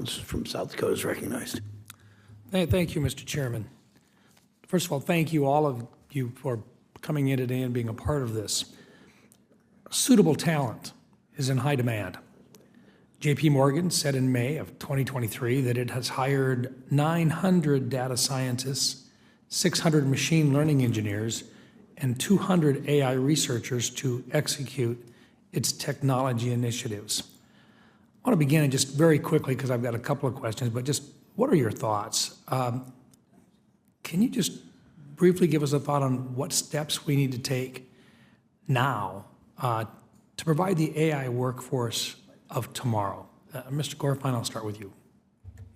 Downs from South Dakota is recognized. Thank you, Mr. Chairman. First of all, thank you, all of you, for coming in today and being a part of this. Suitable talent is in high demand. JP Morgan said in May of 2023 that it has hired 900 data scientists, 600 machine learning engineers, and 200 AI researchers to execute its technology initiatives. I want to begin just very quickly, because I've got a couple of questions, but just what are your thoughts? Can you just briefly give us a thought on what steps we need to take now to provide the AI workforce of tomorrow? Mr. Gorfine, I'll start with you.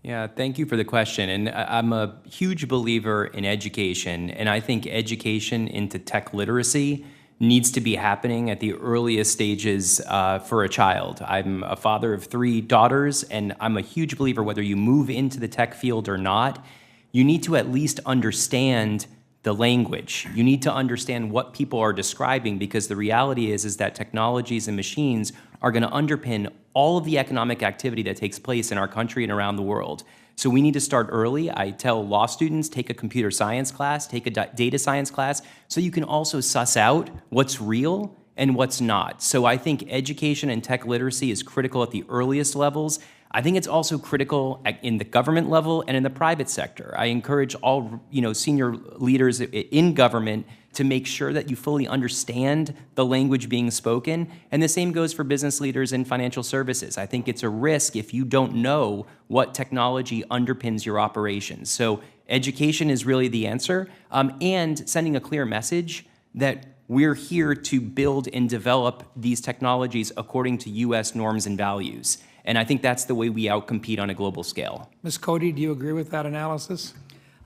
Yeah, thank you for the question. And I'm a huge believer in education, and I think education into tech literacy needs to be happening at the earliest stages for a child. I'm a father of 3 daughters, and I'm a huge believer whether you move into the tech field or not, you need to at least understand the language. You need to understand what people are describing, because the reality is that technologies and machines are going to underpin all of the economic activity that takes place in our country and around the world. So we need to start early. I tell law students, take a computer science class, take a data science class, so you can also suss out what's real and what's not. So I think education and tech literacy is critical at the earliest levels. I think it's also critical in the government level and in the private sector. I encourage all senior leaders in government to make sure that you fully understand the language being spoken. And the same goes for business leaders in financial services. I think it's a risk if you don't know what technology underpins your operations. So education is really the answer, and sending a clear message that we're here to build and develop these technologies according to U.S. norms and values. And I think that's the way we outcompete on a global scale. Ms. Cody, do you agree with that analysis?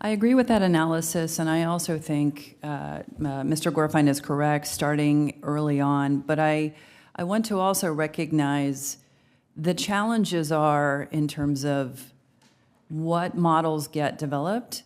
I agree with that analysis, and I also think Mr. Gorfine is correct, starting early on. But I want to also recognize the challenges are in terms of what models get developed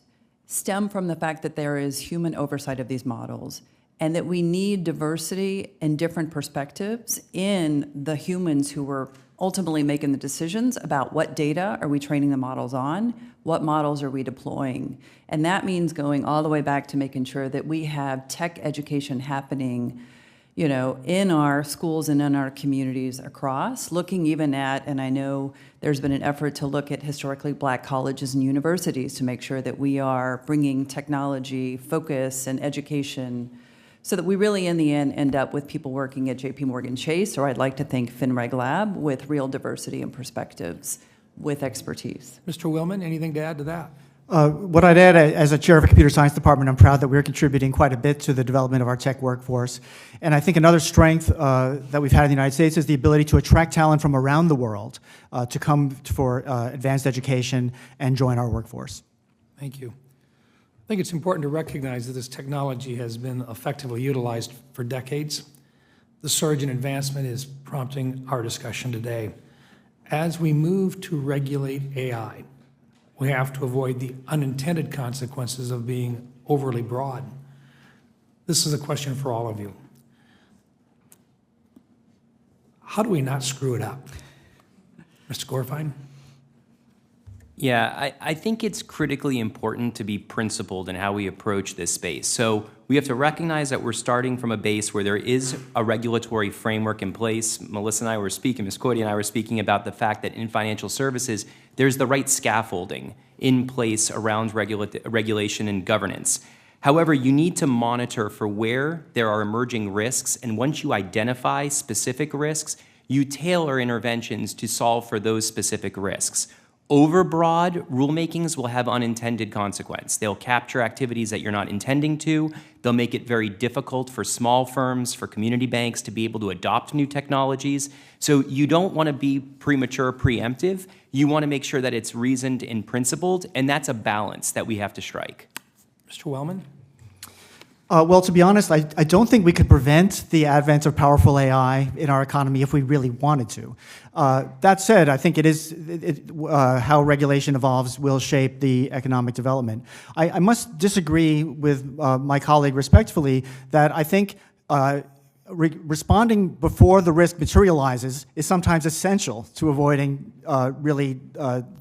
stem from the fact that there is human oversight of these models, and that we need diversity and different perspectives in the humans who were ultimately making the decisions about what data are we training the models on, what models are we deploying. And that means going all the way back to making sure that we have tech education happening, in our schools and in our communities across, looking even at, and I know there's been an effort to look at historically Black colleges and universities to make sure that we are bringing technology focus and education so that we really, in the end up with people working at JP Morgan Chase, or I'd like to think FinReg Lab, with real diversity and perspectives, with expertise. Mr. Willman, anything to add to that? What I'd add, as a chair of a computer science department, I'm proud that we're contributing quite a bit to the development of our tech workforce. And I think another strength that we've had in the United States is the ability to attract talent from around the world to come for advanced education and join our workforce. Thank you. I think it's important to recognize that this technology has been effectively utilized for decades. The surge in advancement is prompting our discussion today. As we move to regulate AI, we have to avoid the unintended consequences of being overly broad. This is a question for all of you. How do we not screw it up? Mr. Gorfine? Yeah, I think it's critically important to be principled in how we approach this space. So we have to recognize that we're starting from a base where there is a regulatory framework in place. Melissa and I were speaking, Ms. Cody and I were speaking about the fact that in financial services, there's the right scaffolding in place around regulation and governance. However, you need to monitor for where there are emerging risks, and once you identify specific risks, you tailor interventions to solve for those specific risks. Overbroad rulemakings will have unintended consequence. They'll capture activities that you're not intending to. They'll make it very difficult for small firms, for community banks to be able to adopt new technologies. So you don't want to be premature, preemptive. You want to make sure that it's reasoned and principled, and that's a balance that we have to strike. Mr. Wellman? Well, to be honest, I don't think we could prevent the advent of powerful AI in our economy if we really wanted to. That said, I think how regulation evolves will shape the economic development. I must disagree with my colleague respectfully that I think responding before the risk materializes is sometimes essential to avoiding really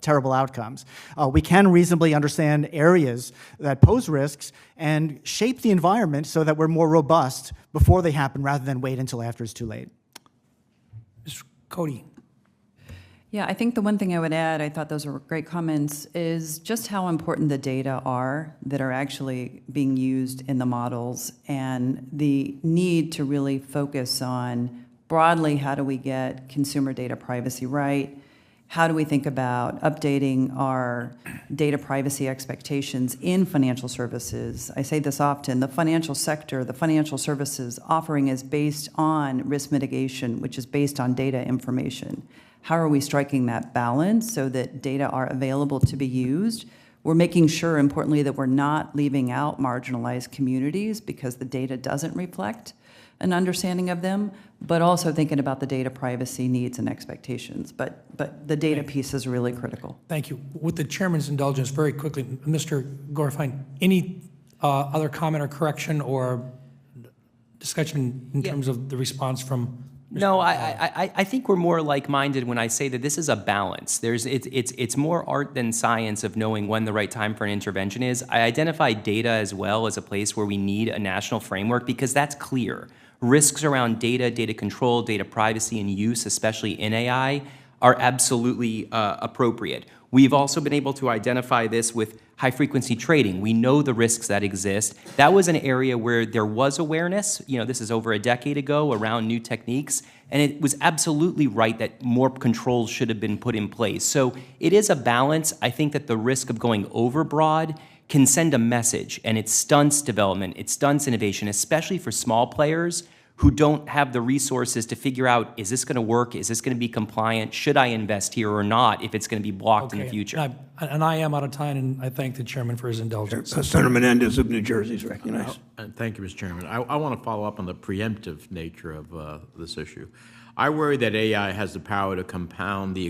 terrible outcomes. We can reasonably understand areas that pose risks and shape the environment so that we're more robust before they happen rather than wait until after it's too late. Mr. Cody. Yeah, I think the one thing I would add, I thought those were great comments, is just how important the data are that are actually being used in the models, and the need to really focus on broadly how do we get consumer data privacy right, how do we think about updating our data privacy expectations in financial services. I say this often, the financial sector, the financial services offering is based on risk mitigation, which is based on data information. How are we striking that balance so that data are available to be used? We're making sure, importantly, that we're not leaving out marginalized communities because the data doesn't reflect an understanding of them, but also thinking about the data privacy needs and expectations. But the data piece is really critical. Thank you. With the chairman's indulgence, very quickly, Mr. Gorfine, any other comment or correction or discussion in terms of the response from? No, I think we're more like-minded when I say that this is a balance. It's more art than science of knowing when the right time for an intervention is. I identify data as well as a place where we need a national framework because that's clear. Risks around data, data control, data privacy, and use, especially in AI, are absolutely appropriate. We've also been able to identify this with high-frequency trading. We know the risks that exist. That was an area where there was awareness. This is over a decade ago around new techniques, and it was absolutely right that more controls should have been put in place. So it is a balance. I think that the risk of going overbroad can send a message, and it stunts development, it stunts innovation, especially for small players who don't have the resources to figure out, is this going to work? Is this going to be compliant? Should I invest here or not if it's going to be blocked in the future? And I am out of time, and I thank the chairman for his indulgence. Senator Menendez of New Jersey is recognized. Thank you, Mr. Chairman. I want to follow up on the preemptive nature of this issue. I worry that AI has the power to compound the